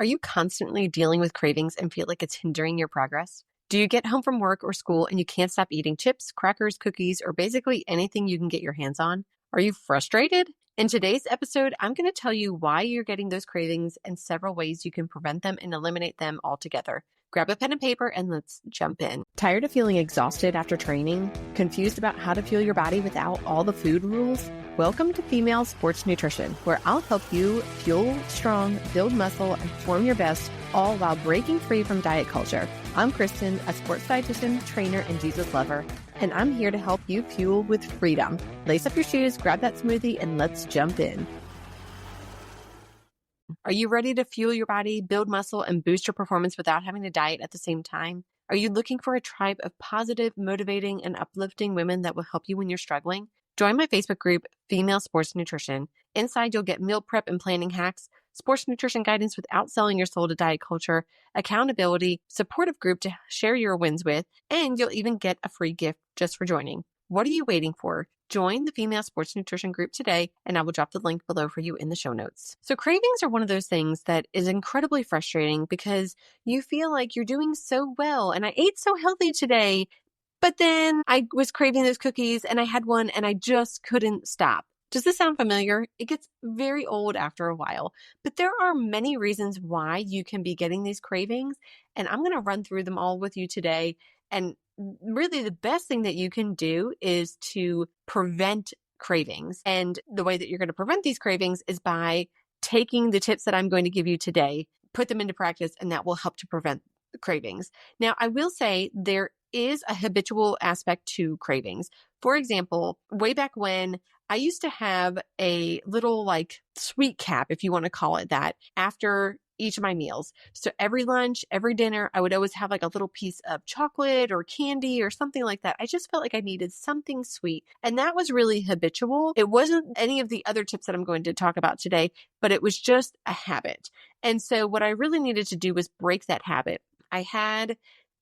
Are you constantly dealing with cravings and feel like it's hindering your progress? Do you get home from work or school and you can't stop eating chips, crackers, cookies, or basically anything you can get your hands on? Are you frustrated? In today's episode, I'm going to tell you why you're getting those cravings and several ways you can prevent them and eliminate them altogether. Grab a pen and paper and let's jump in. Tired of feeling exhausted after training? Confused about how to fuel your body without all the food rules? Welcome to Female Sports Nutrition, where I'll help you fuel strong, build muscle, and form your best, all while breaking free from diet culture. I'm Kristen, a sports dietitian, trainer, and Jesus lover, and I'm here to help you fuel with freedom. Lace up your shoes, grab that smoothie, and let's jump in. Are you ready to fuel your body, build muscle, and boost your performance without having to diet at the same time? Are you looking for a tribe of positive, motivating, and uplifting women that will help you when you're struggling? Join my Facebook group, Female Sports Nutrition. Inside, you'll get meal prep and planning hacks, sports nutrition guidance without selling your soul to diet culture, accountability, supportive group to share your wins with, and you'll even get a free gift just for joining. What are you waiting for? Join the Female Sports Nutrition group today, and I will drop the link below for you in the show notes. So cravings are one of those things that is incredibly frustrating because you feel like you're doing so well, and I ate so healthy today, but then I was craving those cookies and I had one and I just couldn't stop. Does this sound familiar? It gets very old after a while, but there are many reasons why you can be getting these cravings, and I'm going to run through them all with you today. And really the best thing that you can do is to prevent cravings. And the way that you're going to prevent these cravings is by taking the tips that I'm going to give you today, put them into practice, and that will help to prevent cravings. Now, I will say there is a habitual aspect to cravings. For example, way back when, I used to have a little sweet cap, if you want to call it that, after each of my meals. So every lunch, every dinner, I would always have a little piece of chocolate or candy or something like that. I just felt like I needed something sweet. And that was really habitual. It wasn't any of the other tips that I'm going to talk about today, but it was just a habit. And so what I really needed to do was break that habit. I had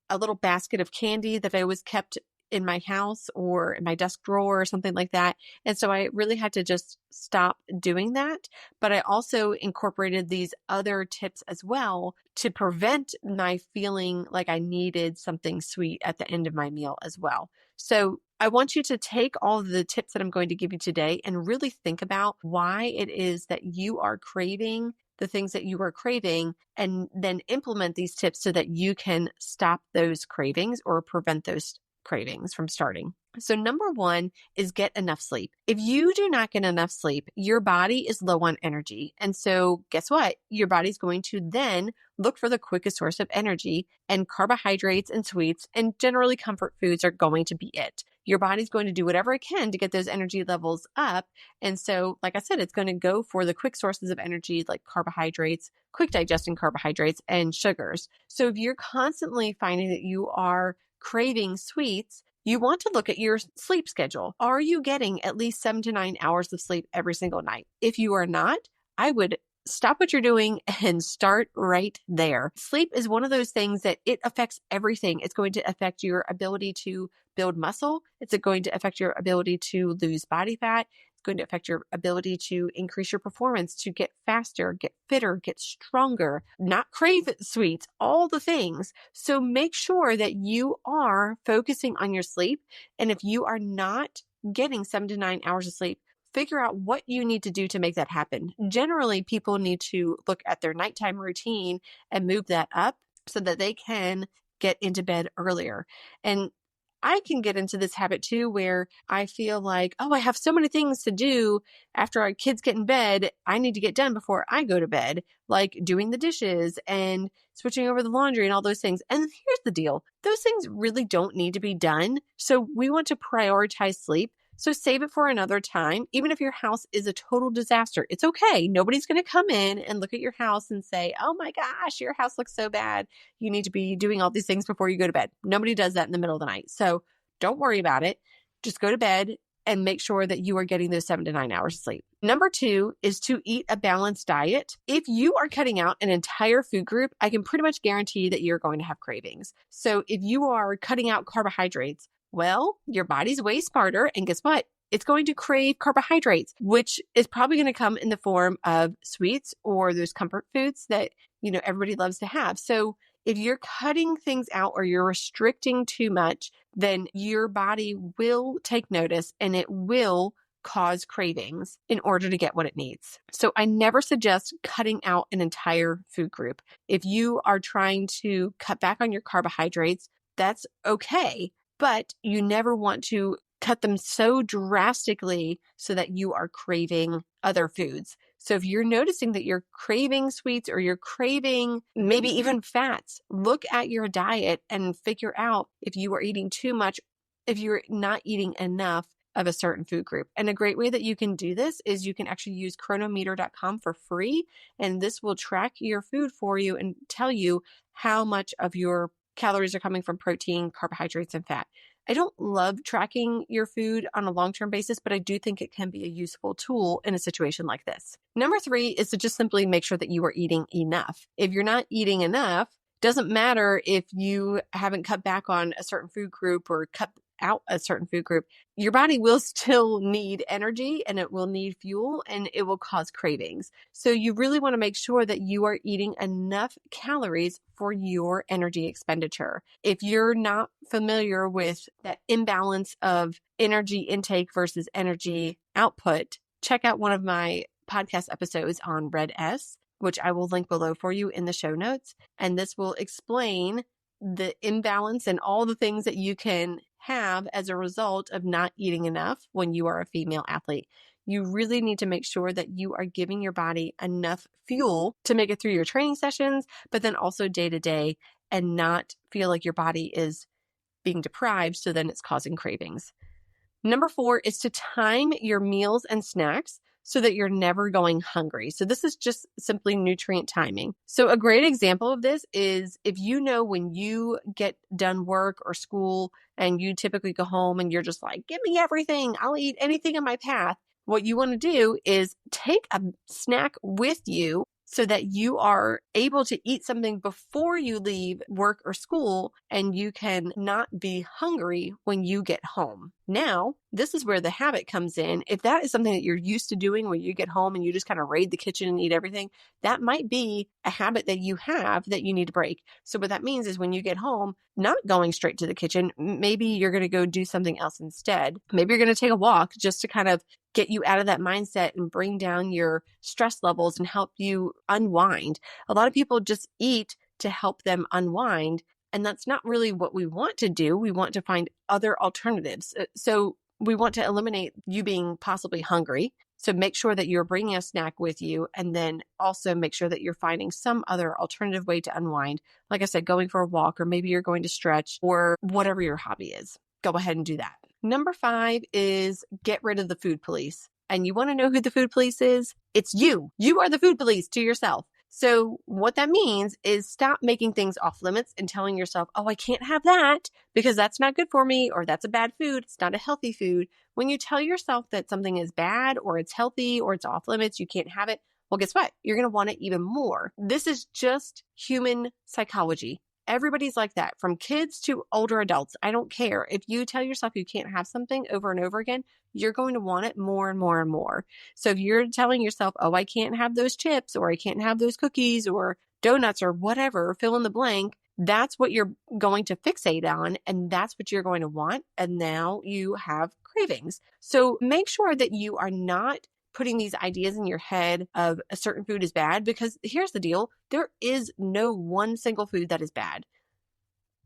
a little basket of candy that I always kept in my house or in my desk drawer or something like that. And so I really had to just stop doing that. But I also incorporated these other tips as well to prevent my feeling like I needed something sweet at the end of my meal as well. So I want you to take all of the tips that I'm going to give you today and really think about why it is that you are craving the things that you are craving, and then implement these tips so that you can stop those cravings or prevent those cravings from starting. So number one is get enough sleep. If you do not get enough sleep, your body is low on energy. And so guess what? Your body's going to then look for the quickest source of energy, and carbohydrates and sweets and generally comfort foods are going to be it. Your body's going to do whatever it can to get those energy levels up. And so, like I said, it's going to go for the quick sources of energy like carbohydrates, quick digesting carbohydrates, and sugars. So if you're constantly finding that you are craving sweets, you want to look at your sleep schedule. Are you getting at least 7 to 9 hours of sleep every single night? If you are not, I would stop what you're doing and start right there. Sleep is one of those things that it affects everything. It's going to affect your ability to build muscle. It's going to affect your ability to lose body fat. It's going to affect your ability to increase your performance, to get faster, get fitter, get stronger, not crave sweets, all the things. So make sure that you are focusing on your sleep. And if you are not getting 7 to 9 hours of sleep, figure out what you need to do to make that happen. Generally, people need to look at their nighttime routine and move that up so that they can get into bed earlier. And I can get into this habit too, where I feel like, oh, I have so many things to do after our kids get in bed. I need to get done before I go to bed, like doing the dishes and switching over the laundry and all those things. And here's the deal. Those things really don't need to be done. So we want to prioritize sleep. So save it for another time. Even if your house is a total disaster, it's okay. Nobody's going to come in and look at your house and say, oh my gosh, your house looks so bad. You need to be doing all these things before you go to bed. Nobody does that in the middle of the night. So don't worry about it. Just go to bed and make sure that you are getting those 7 to 9 hours of sleep. Number 2 is to eat a balanced diet. If you are cutting out an entire food group, I can pretty much guarantee that you're going to have cravings. So if you are cutting out carbohydrates, well, your body's way smarter. And guess what? It's going to crave carbohydrates, which is probably going to come in the form of sweets or those comfort foods that everybody loves to have. So if you're cutting things out or you're restricting too much, then your body will take notice and it will cause cravings in order to get what it needs. So I never suggest cutting out an entire food group. If you are trying to cut back on your carbohydrates, that's okay, but you never want to cut them so drastically so that you are craving other foods. So if you're noticing that you're craving sweets or you're craving maybe even fats, look at your diet and figure out if you are eating too much, if you're not eating enough of a certain food group. And a great way that you can do this is you can actually use chronometer.com for free. And this will track your food for you and tell you how much of your calories are coming from protein, carbohydrates, and fat. I don't love tracking your food on a long-term basis, but I do think it can be a useful tool in a situation like this. Number 3 is to just simply make sure that you are eating enough. If you're not eating enough, doesn't matter if you haven't cut back on a certain food group or cut out a certain food group, your body will still need energy and it will need fuel and it will cause cravings. So you really want to make sure that you are eating enough calories for your energy expenditure. If you're not familiar with that imbalance of energy intake versus energy output, check out one of my podcast episodes on Red S, which I will link below for you in the show notes. And this will explain the imbalance and all the things that you can have as a result of not eating enough when you are a female athlete. You really need to make sure that you are giving your body enough fuel to make it through your training sessions, but then also day to day, and not feel like your body is being deprived, so then it's causing cravings. Number 4 is to time your meals and snacks so that you're never going hungry. So this is just simply nutrient timing. So a great example of this is if you know when you get done work or school and you typically go home and you're just like, give me everything, I'll eat anything in my path. What you want to do is take a snack with you so that you are able to eat something before you leave work or school and you can not be hungry when you get home. Now, this is where the habit comes in. If that is something that you're used to doing when you get home and you just kind of raid the kitchen and eat everything, that might be a habit that you have that you need to break. So what that means is when you get home, not going straight to the kitchen, maybe you're going to go do something else instead. Maybe you're going to take a walk just to kind of get you out of that mindset and bring down your stress levels and help you unwind. A lot of people just eat to help them unwind, and that's not really what we want to do. We want to find other alternatives. So we want to eliminate you being possibly hungry. So make sure that you're bringing a snack with you, and then also make sure that you're finding some other alternative way to unwind. Like I said, going for a walk, or maybe you're going to stretch, or whatever your hobby is. Go ahead and do that. Number 5 is get rid of the food police. And you want to know who the food police is? It's you. You are the food police to yourself. So what that means is stop making things off limits and telling yourself, oh, I can't have that because that's not good for me, or that's a bad food. It's not a healthy food. When you tell yourself that something is bad or it's healthy or it's off limits, you can't have it. Well, guess what? You're going to want it even more. This is just human psychology. Everybody's like that, from kids to older adults. I don't care. If you tell yourself you can't have something over and over again, you're going to want it more and more and more. So if you're telling yourself, oh, I can't have those chips, or I can't have those cookies or donuts or whatever, fill in the blank, that's what you're going to fixate on, and that's what you're going to want. And now you have cravings. So make sure that you are not putting these ideas in your head of a certain food is bad, because here's the deal. There is no one single food that is bad.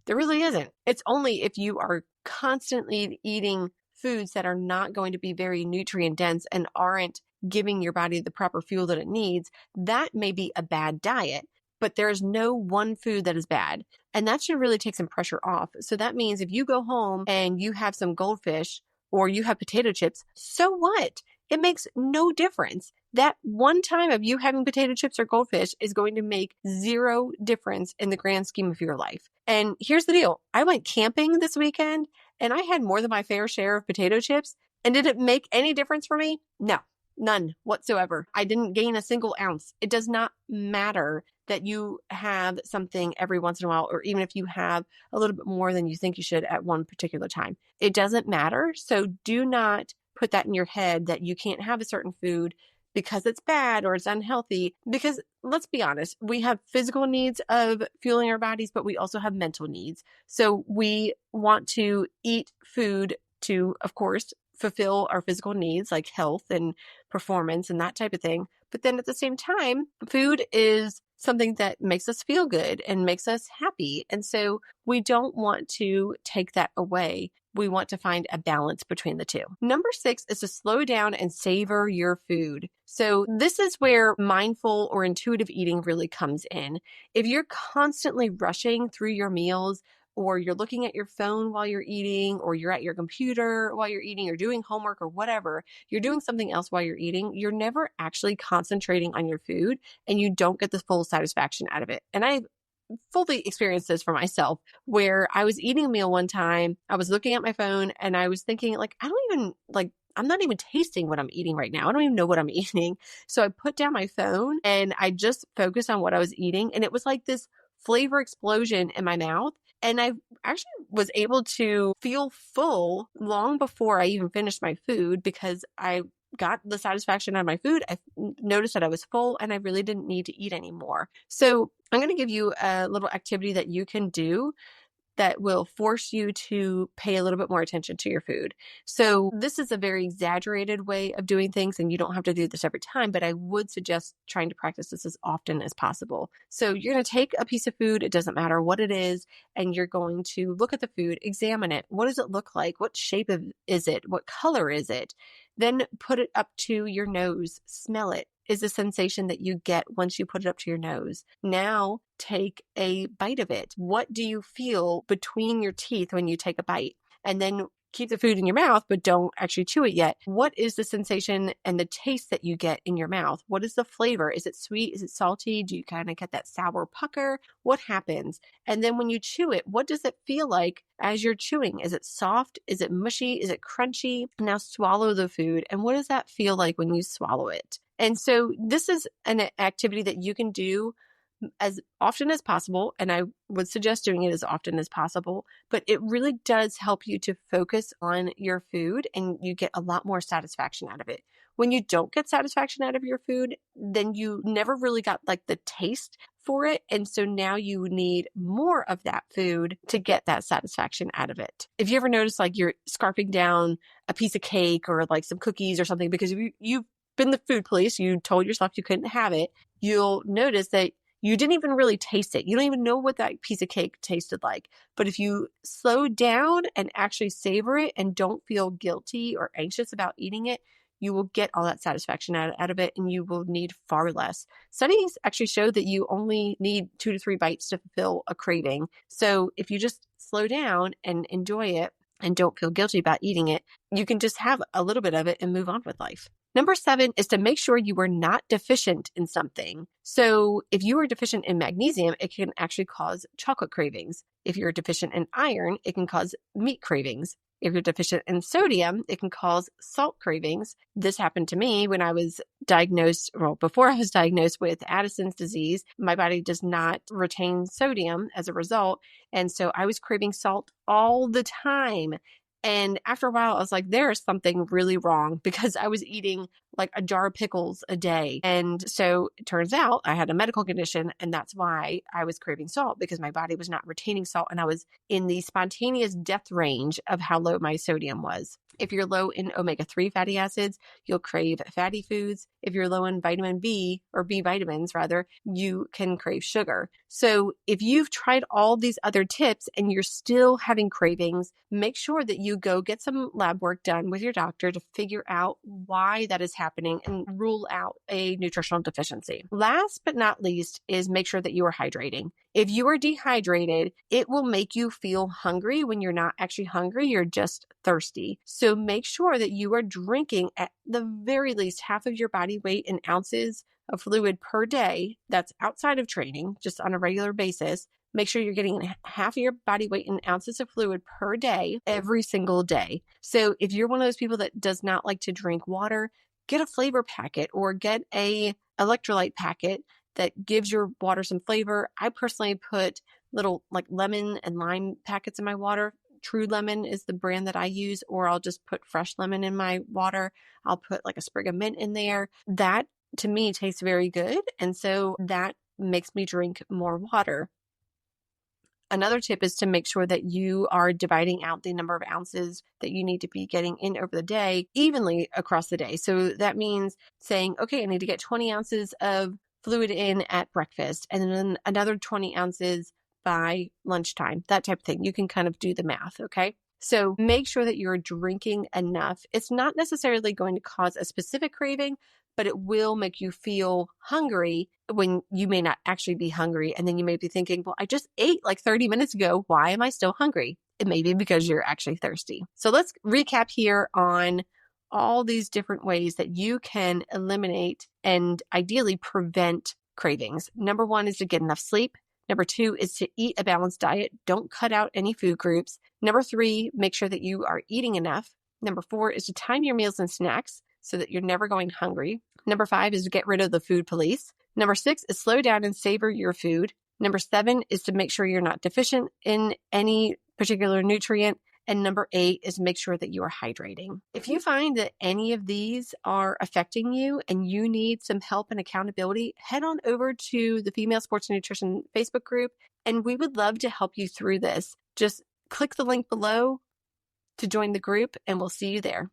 There really isn't. It's only if you are constantly eating foods that are not going to be very nutrient dense and aren't giving your body the proper fuel that it needs, that may be a bad diet. But there's no one food that is bad. And that should really take some pressure off. So that means if you go home and you have some goldfish or you have potato chips, so what? It makes no difference. That one time of you having potato chips or goldfish is going to make zero difference in the grand scheme of your life. And here's the deal. I went camping this weekend and I had more than my fair share of potato chips. And did it make any difference for me? No, none whatsoever. I didn't gain a single ounce. It does not matter that you have something every once in a while, or even if you have a little bit more than you think you should at one particular time. It doesn't matter. So do not put that in your head that you can't have a certain food because it's bad or it's unhealthy. Because let's be honest, we have physical needs of fueling our bodies, but we also have mental needs. So we want to eat food to, of course, fulfill our physical needs like health and performance and that type of thing. But then at the same time, food is something that makes us feel good and makes us happy. And so we don't want to take that away. We want to find a balance between the two. Number 6 is to slow down and savor your food. So this is where mindful or intuitive eating really comes in. If you're constantly rushing through your meals, or you're looking at your phone while you're eating, or you're at your computer while you're eating, or doing homework or whatever, you're doing something else while you're eating, you're never actually concentrating on your food and you don't get the full satisfaction out of it. And I've fully experienced this for myself, where I was eating a meal one time, I was looking at my phone and I was thinking like, I'm not even tasting what I'm eating right now. I don't even know what I'm eating. So I put down my phone and I just focused on what I was eating. And it was like this flavor explosion in my mouth. And I actually was able to feel full long before I even finished my food because I got the satisfaction out of my food. I noticed that I was full and I really didn't need to eat anymore. So I'm going to give you a little activity that you can do that will force you to pay a little bit more attention to your food. So this is a very exaggerated way of doing things, and you don't have to do this every time, but I would suggest trying to practice this as often as possible. So you're going to take a piece of food, it doesn't matter what it is, and you're going to look at the food, examine it. What does it look like? What shape is it? What color is it? Then put it up to your nose, smell it. Is the sensation that you get once you put it up to your nose. Now take a bite of it. What do you feel between your teeth when you take a bite? And then keep the food in your mouth, but don't actually chew it yet. What is the sensation and the taste that you get in your mouth? What is the flavor? Is it sweet? Is it salty? Do you kind of get that sour pucker? What happens? And then when you chew it, what does it feel like as you're chewing? Is it soft? Is it mushy? Is it crunchy? Now swallow the food. And what does that feel like when you swallow it? And so this is an activity that you can do as often as possible. And I would suggest doing it as often as possible, but it really does help you to focus on your food and you get a lot more satisfaction out of it. When you don't get satisfaction out of your food, then you never really got like the taste for it. And so now you need more of that food to get that satisfaction out of it. If you ever notice like you're scarfing down a piece of cake or like some cookies or something because you've been the food police, you told yourself you couldn't have it, you'll notice that you didn't even really taste it. You don't even know what that piece of cake tasted like. But if you slow down and actually savor it and don't feel guilty or anxious about eating it, you will get all that satisfaction out of it and you will need far less. Studies actually show that you only need 2 to 3 bites to fulfill a craving. So if you just slow down and enjoy it and don't feel guilty about eating it, you can just have a little bit of it and move on with life. Number 7 is to make sure you are not deficient in something. So if you are deficient in magnesium, it can actually cause chocolate cravings. If you're deficient in iron, it can cause meat cravings. If you're deficient in sodium, it can cause salt cravings. This happened to me when I was before I was diagnosed with Addison's disease. My body does not retain sodium as a result. And so I was craving salt all the time. And after a while, I was like, there is something really wrong because I was eating like a jar of pickles a day. And so it turns out I had a medical condition and that's why I was craving salt because my body was not retaining salt and I was in the spontaneous death range of how low my sodium was. If you're low in omega-3 fatty acids, you'll crave fatty foods. If you're low in vitamin B, or B vitamins rather, you can crave sugar. So if you've tried all these other tips and you're still having cravings, make sure that you go get some lab work done with your doctor to figure out why that is happening and rule out a nutritional deficiency. Last but not least is make sure that you are hydrating. If you are dehydrated, it will make you feel hungry when you're not actually hungry, you're just thirsty. So make sure that you are drinking at the very least half of your body weight in ounces of fluid per day. That's outside of training, just on a regular basis. Make sure you're getting half of your body weight in ounces of fluid per day, every single day. So if you're one of those people that does not like to drink water, get a flavor packet or get a electrolyte packet that gives your water some flavor. I personally put little like lemon and lime packets in my water. True Lemon is the brand that I use, or I'll just put fresh lemon in my water. I'll put like a sprig of mint in there. That to me tastes very good. And so that makes me drink more water. Another tip is to make sure that you are dividing out the number of ounces that you need to be getting in over the day evenly across the day. So that means saying, okay, I need to get 20 ounces of fluid in at breakfast and then another 20 ounces by lunchtime, that type of thing. You can kind of do the math, okay? So make sure that you're drinking enough. It's not necessarily going to cause a specific craving, but it will make you feel hungry when you may not actually be hungry. And then you may be thinking, well, I just ate like 30 minutes ago. Why am I still hungry? It may be because you're actually thirsty. So let's recap here on all these different ways that you can eliminate and ideally prevent cravings. Number 1 is to get enough sleep. Number 2 is to eat a balanced diet. Don't cut out any food groups. Number 3, make sure that you are eating enough. Number 4 is to time your meals and snacks so that you're never going hungry. Number 5 is to get rid of the food police. Number 6 is slow down and savor your food. Number 7 is to make sure you're not deficient in any particular nutrient. And number 8 is make sure that you are hydrating. If you find that any of these are affecting you and you need some help and accountability, head on over to the Female Sports and Nutrition Facebook group, and we would love to help you through this. Just click the link below to join the group, and we'll see you there.